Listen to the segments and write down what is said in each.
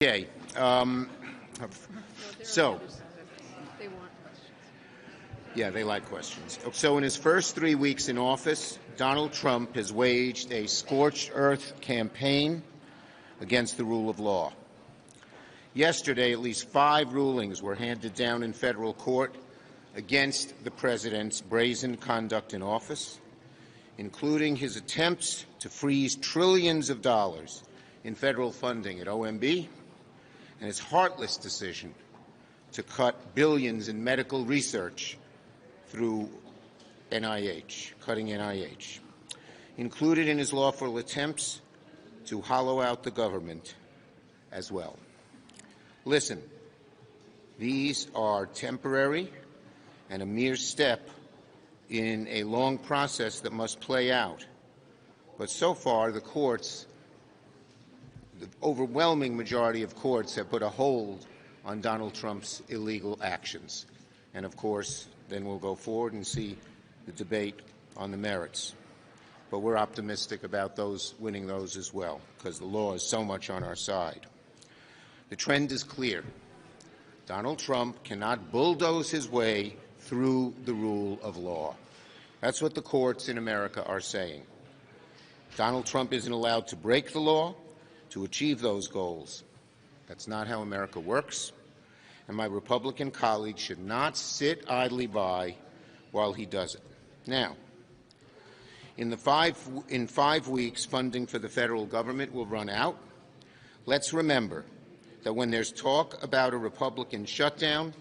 Okay. So, yeah, they like questions. So in his first 3 weeks in office, Donald Trump has waged a scorched earth campaign against the rule of law. Yesterday, at least 5 rulings were handed down in federal court against the president's brazen conduct in office, including his attempts to freeze trillions of dollars in federal funding at OMB, and his heartless decision to cut billions in medical research through NIH, cutting NIH. Included in his lawful attempts to hollow out the government as well. Listen, these are temporary and a mere step in a long process that must play out. But so far, the courts, the overwhelming majority of courts, have put a hold on Donald Trump's illegal actions. And of course, then we'll go forward and see the debate on the merits. But we're optimistic about those winning those as well, because the law is so much on our side. The trend is clear. Donald Trump cannot bulldoze his way through the rule of law. That's what the courts in America are saying. Donald Trump isn't allowed to break the law to achieve those goals. That's not how America works, and my Republican colleagues should not sit idly by while he does it. Now, in 5 weeks, funding for the federal government will run out. Let's remember that when there's talk about a Republican shutdown,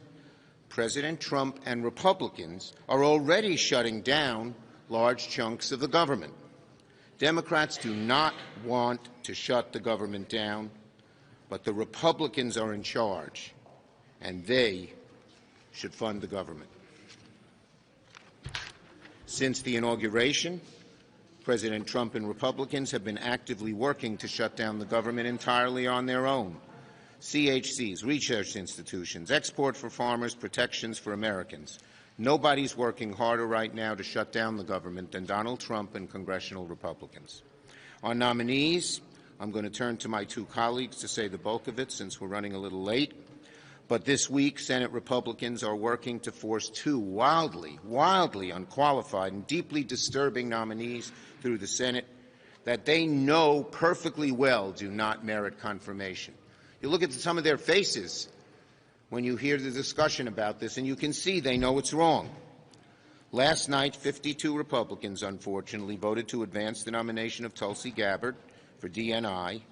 President Trump and Republicans are already shutting down large chunks of the government. Democrats do not want to shut the government down, but the Republicans are in charge, and they should fund the government. Since the inauguration, President Trump and Republicans have been actively working to shut down the government entirely on their own. CHCs, research institutions, export for farmers, protections for Americans. Nobody's working harder right now to shut down the government than Donald Trump and congressional Republicans. On nominees, I'm going to turn to my 2 colleagues to say the bulk of it since we're running a little late. But this week, Senate Republicans are working to force 2 wildly unqualified and deeply disturbing nominees through the Senate that they know perfectly well do not merit confirmation. You look at some of their faces when you hear the discussion about this, and you can see they know it's wrong. Last night, 52 Republicans, unfortunately, voted to advance the nomination of Tulsi Gabbard for DNI.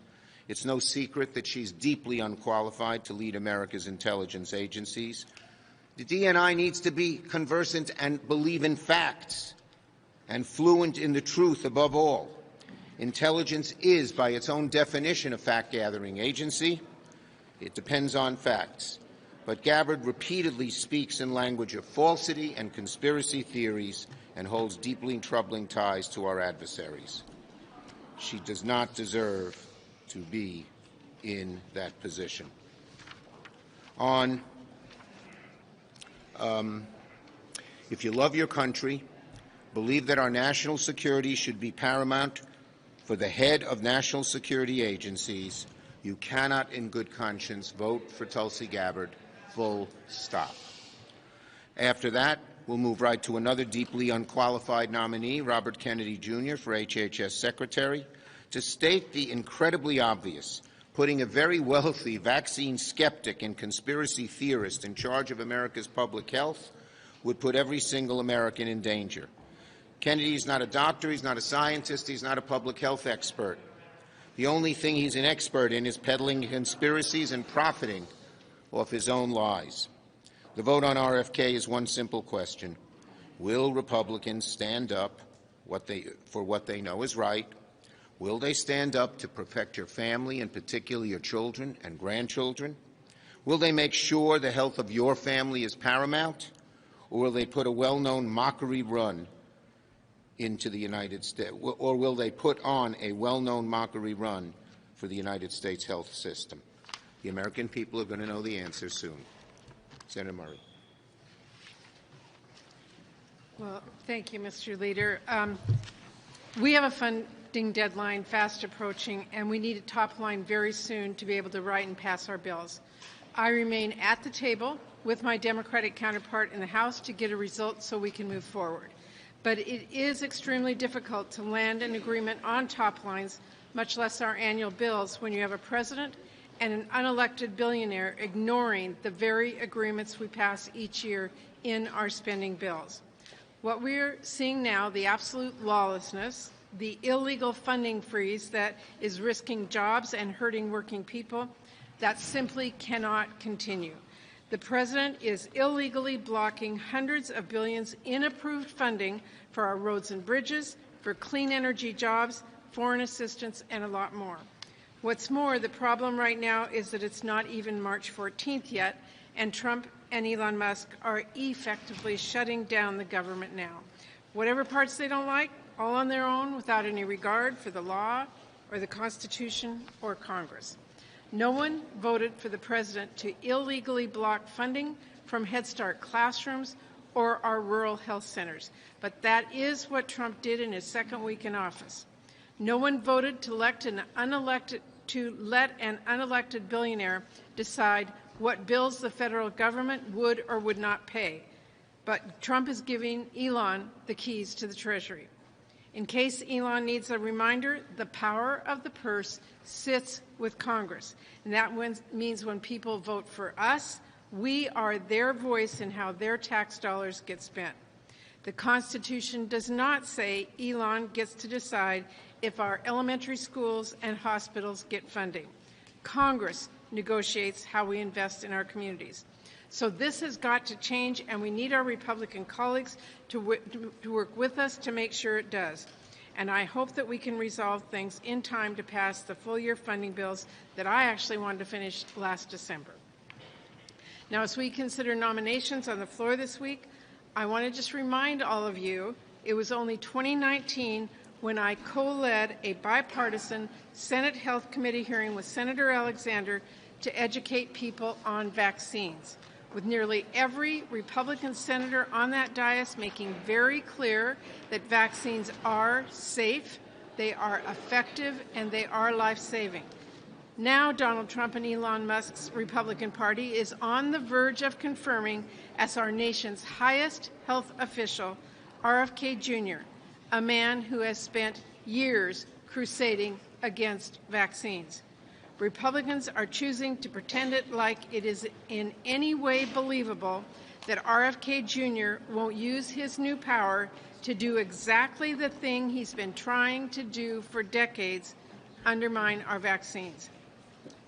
It's no secret that she's deeply unqualified to lead America's intelligence agencies. The DNI needs to be conversant and believe in facts and fluent in the truth above all. Intelligence is, by its own definition, a fact-gathering agency. It depends on facts. But Gabbard repeatedly speaks in language of falsity and conspiracy theories and holds deeply troubling ties to our adversaries. She does not deserve to be in that position. If you love your country, believe that our national security should be paramount for the head of national security agencies, you cannot in good conscience vote for Tulsi Gabbard. Full stop. After that, we'll move right to another deeply unqualified nominee, Robert Kennedy Jr. for HHS Secretary, to state the incredibly obvious, putting a very wealthy vaccine skeptic and conspiracy theorist in charge of America's public health would put every single American in danger. Kennedy's not a doctor, he's not a scientist, he's not a public health expert. The only thing he's an expert in is peddling conspiracies and profiting off his own lies. The vote on RFK is one simple question. Will Republicans stand up for what they know is right? Will they stand up to protect your family, and particularly your children and grandchildren? Will they make sure the health of your family is paramount? Or will they put a well-known mockery run into the United States? Or will they put on a well-known mockery run for the United States health system? The American people are going to know the answer soon. Senator Murray. Well, thank you, Mr. Leader. We have a ding deadline fast approaching, and we need a top line very soon to be able to write and pass our bills. I remain at the table with my Democratic counterpart in the House to get a result so we can move forward. But it is extremely difficult to land an agreement on top lines, much less our annual bills, when you have a president and an unelected billionaire ignoring the very agreements we pass each year in our spending bills. What we're seeing now, the absolute lawlessness, the illegal funding freeze that is risking jobs and hurting working people, that simply cannot continue. The President is illegally blocking hundreds of billions in approved funding for our roads and bridges, for clean energy jobs, foreign assistance, and a lot more. What's more, the problem right now is that it's not even March 14th yet, and Trump and Elon Musk are effectively shutting down the government now. Whatever parts they don't like, all on their own without any regard for the law or the Constitution or Congress. No one voted for the President to illegally block funding from Head Start classrooms or our rural health centers, but that is what Trump did in his second week in office. No one voted to let an unelected billionaire decide what bills the federal government would or would not pay, but Trump is giving Elon the keys to the Treasury. In case Elon needs a reminder, the power of the purse sits with Congress. And that means when people vote for us, we are their voice in how their tax dollars get spent. The Constitution does not say Elon gets to decide if our elementary schools and hospitals get funding. Congress negotiates how we invest in our communities. So this has got to change, and we need our Republican colleagues to work with us to make sure it does. And I hope that we can resolve things in time to pass the full-year funding bills that I actually wanted to finish last December. Now, as we consider nominations on the floor this week, I want to just remind all of you, it was only 2019 when I co-led a bipartisan Senate Health Committee hearing with Senator Alexander to educate people on vaccines, with nearly every Republican senator on that dais making very clear that vaccines are safe, they are effective, and they are life-saving. Now Donald Trump and Elon Musk's Republican Party is on the verge of confirming as our nation's highest health official, RFK Jr., a man who has spent years crusading against vaccines. Republicans are choosing to pretend it like it is in any way believable that RFK Jr. won't use his new power to do exactly the thing he's been trying to do for decades, undermine our vaccines.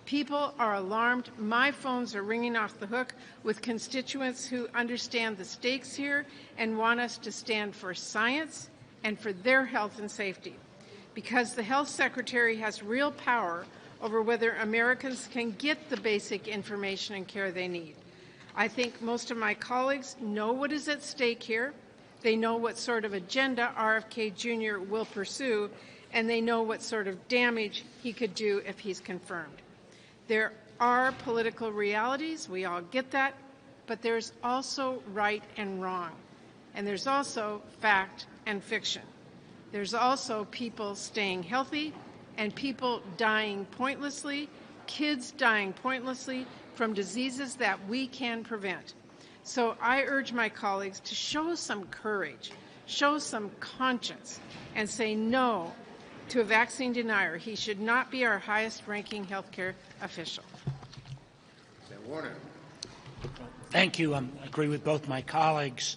People are alarmed. My phones are ringing off the hook with constituents who understand the stakes here and want us to stand for science and for their health and safety. Because the health secretary has real power over whether Americans can get the basic information and care they need. I think most of my colleagues know what is at stake here. They know what sort of agenda RFK Jr. will pursue, and they know what sort of damage he could do if he's confirmed. There are political realities, we all get that, but there's also right and wrong, and there's also fact and fiction. There's also people staying healthy and people dying pointlessly, kids dying pointlessly from diseases that we can prevent. So I urge my colleagues to show some courage, show some conscience, and say no to a vaccine denier. He should not be our highest-ranking healthcare official. Senator Warner. Thank you. I agree with both my colleagues.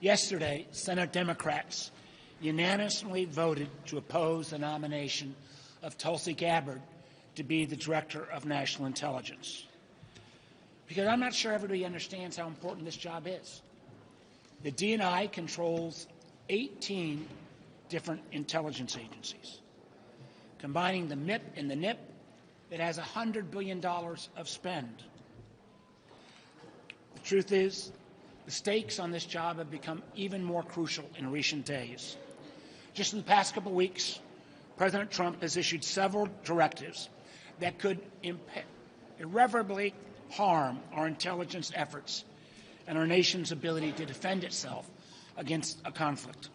Yesterday, Senate Democrats unanimously voted to oppose the nomination of Tulsi Gabbard to be the Director of National Intelligence. Because I'm not sure everybody understands how important this job is. The DNI controls 18 different intelligence agencies. Combining the MIP and the NIP, it has $100 billion of spend. The truth is, the stakes on this job have become even more crucial in recent days. Just in the past couple of weeks, President Trump has issued several directives that could irreparably harm our intelligence efforts and our nation's ability to defend itself against a conflict.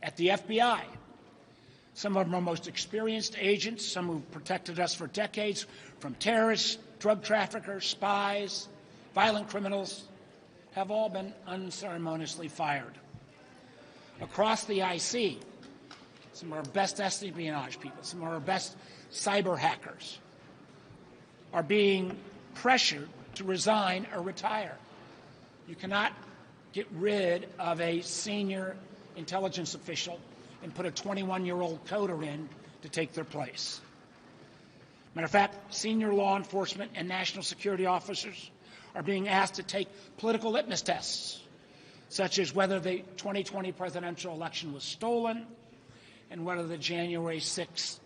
At the FBI, some of our most experienced agents, some who've protected us for decades from terrorists, drug traffickers, spies, violent criminals, have all been unceremoniously fired. Across the IC, some of our best espionage people, some of our best cyber hackers are being pressured to resign or retire. You cannot get rid of a senior intelligence official and put a 21-year-old coder in to take their place. Matter of fact, senior law enforcement and national security officers are being asked to take political litmus tests, such as whether the 2020 presidential election was stolen and whether the January 6th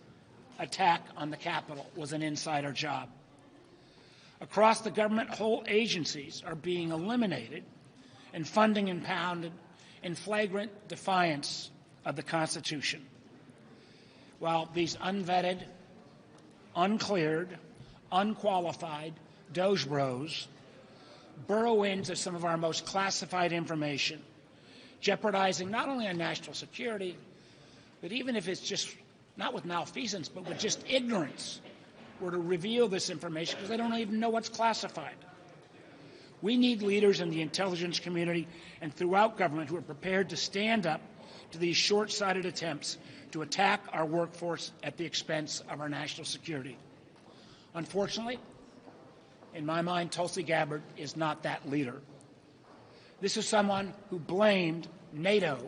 attack on the Capitol was an insider job. Across the government, whole agencies are being eliminated and funding impounded in flagrant defiance of the Constitution. While these unvetted, uncleared, unqualified Doge bros burrow into some of our most classified information, jeopardizing not only our national security, but even if it's just not with malfeasance, but with just ignorance, were to reveal this information because they don't even know what's classified. We need leaders in the intelligence community and throughout government who are prepared to stand up to these short-sighted attempts to attack our workforce at the expense of our national security. Unfortunately, in my mind, Tulsi Gabbard is not that leader. This is someone who blamed NATO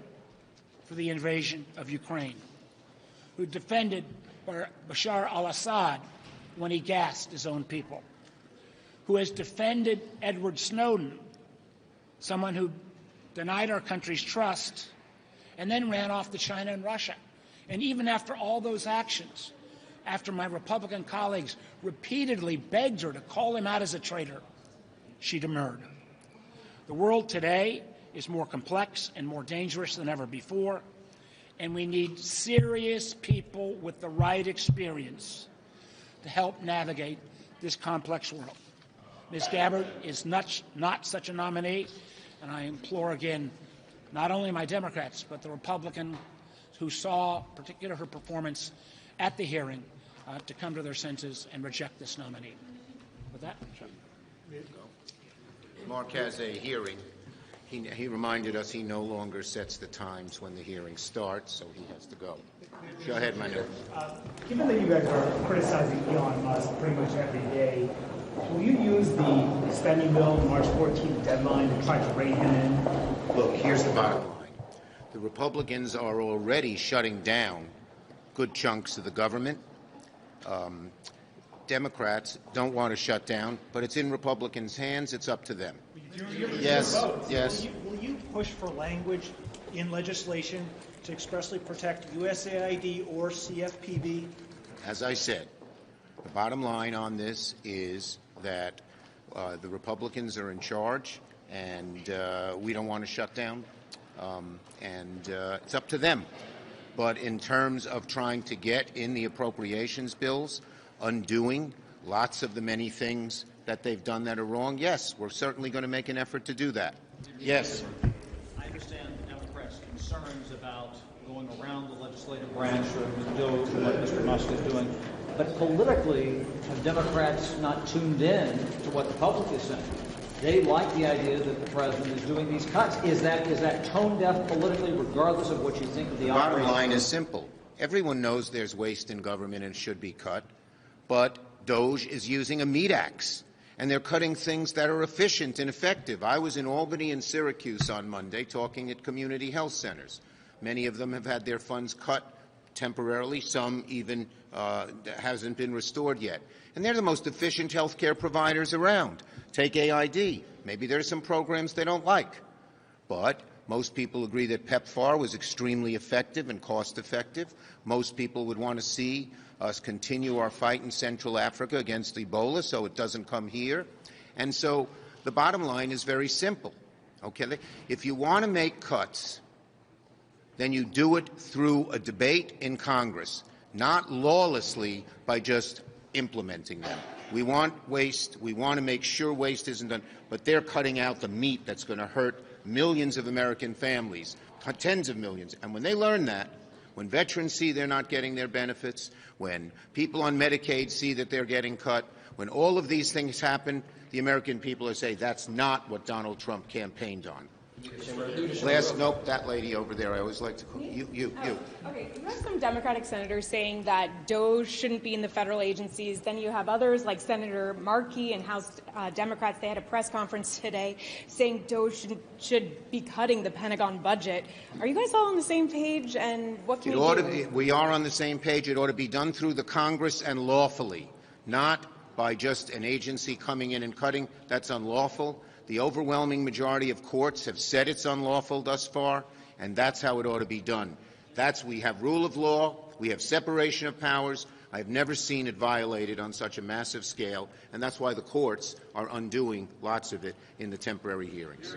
for the invasion of Ukraine, who defended Bashar al-Assad when he gassed his own people, who has defended Edward Snowden, someone who denied our country's trust and then ran off to China and Russia. And even after all those actions, after my Republican colleagues repeatedly begged her to call him out as a traitor, she demurred. The world today is more complex and more dangerous than ever before, and we need serious people with the right experience to help navigate this complex world. Ms. Gabbard is not such a nominee, and I implore again not only my Democrats, but the Republicans who saw, particularly her performance at the hearing, to come to their senses and reject this nominee. With that, sure. Mark has a hearing. He reminded us he no longer sets the times when the hearing starts, so he has to go. Go ahead, Manu. Given that you guys are criticizing Elon Musk pretty much every day, will you use the spending bill, the March 14th deadline, to try to rein him in? Look, here's the bottom line. The Republicans are already shutting down good chunks of the government. Democrats don't want to shut down, but it's in Republicans' hands. It's up to them. Yes, yes. Will you push for language in legislation to expressly protect USAID or CFPB? As I said, the bottom line on this is that the Republicans are in charge, and we don't want to shut down, and it's up to them. But in terms of trying to get in the appropriations bills, undoing lots of the many things that they've done that are wrong, yes, we're certainly going to make an effort to do that. Yes. I understand Democrats' concerns about going around the legislative branch or doing what Mr. Musk is doing. But politically, have Democrats not tuned in to what the public is saying? They like the idea that the president is doing these cuts. Is that tone deaf politically, regardless of what you think of the operation? Bottom line is simple. Everyone knows there's waste in government and should be cut, but DOGE is using a meat axe, and they're cutting things that are efficient and effective. I was in Albany and Syracuse on Monday talking at community health centers. Many of them have had their funds cut temporarily. Some even hasn't been restored yet. And they're the most efficient health care providers around. Take AID. Maybe there's some programs they don't like. But most people agree that PEPFAR was extremely effective and cost-effective. Most people would want to see us continue our fight in Central Africa against Ebola so it doesn't come here. And so the bottom line is very simple. Okay? If you want to make cuts, then you do it through a debate in Congress, not lawlessly by just implementing them. We want waste. We want to make sure waste isn't done. But they're cutting out the meat that's going to hurt millions of American families, tens of millions. And when they learn that, when veterans see they're not getting their benefits, when people on Medicaid see that they're getting cut, when all of these things happen, the American people are saying that's not what Donald Trump campaigned on. Nope, that lady over there. I always like to call you. Okay, you have some Democratic senators saying that DOGE shouldn't be in the federal agencies. Then you have others like Senator Markey and House Democrats. They had a press conference today saying DOGE should be cutting the Pentagon budget. Are you guys all on the same page? And what can we do? We are on the same page. It ought to be done through the Congress and lawfully, not by just an agency coming in and cutting. That's unlawful. The overwhelming majority of courts have said it's unlawful thus far, and that's how it ought to be done. We have rule of law, we have separation of powers. I've never seen it violated on such a massive scale, and that's why the courts are undoing lots of it in the temporary hearings.